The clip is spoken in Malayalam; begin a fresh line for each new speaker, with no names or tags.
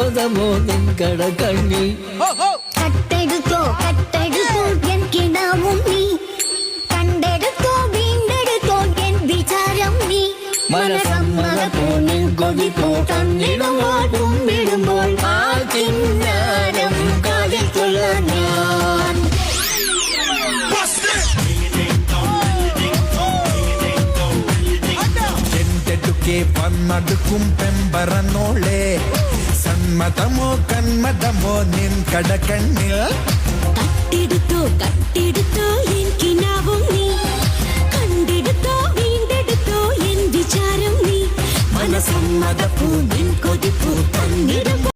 സമ്മതമോ നിൻ കടകണ്ണി
കട്ടെടുത്തോ കട്ടെടുത്തോ എൻ കിനാവും നീ കണ്ടെടുത്തോ വീണ്ടെടുത്തോ എൻ വിചാരം നീ
മനസമ്മതമോ നിൻ കൊതിപ്പോ തന്നിടുമ്പോൾ കുമ്പിടുമ്പോൾ ആ കിന്നാരം കാലിൽ കൊള്ളാൻ ഞാൻ
എന്തെടുക്കെ വന്നടുക്കും പെമ്പറന്നോളെ സമ്മതമോ കന്മതമോ നിൻ കടകണ്ണിൽ
കട്ടെടുത്തോ കട്ടെടുത്തോ എൻ കിനാവും നീ കണ്ടെടുത്തോ വീണ്ടെടുത്തോ എൻ വിചാരം നീ മനസമ്മതപ്പൂ നിൻ കൊതിപ്പൂ തന്നിടുമ്പോൾ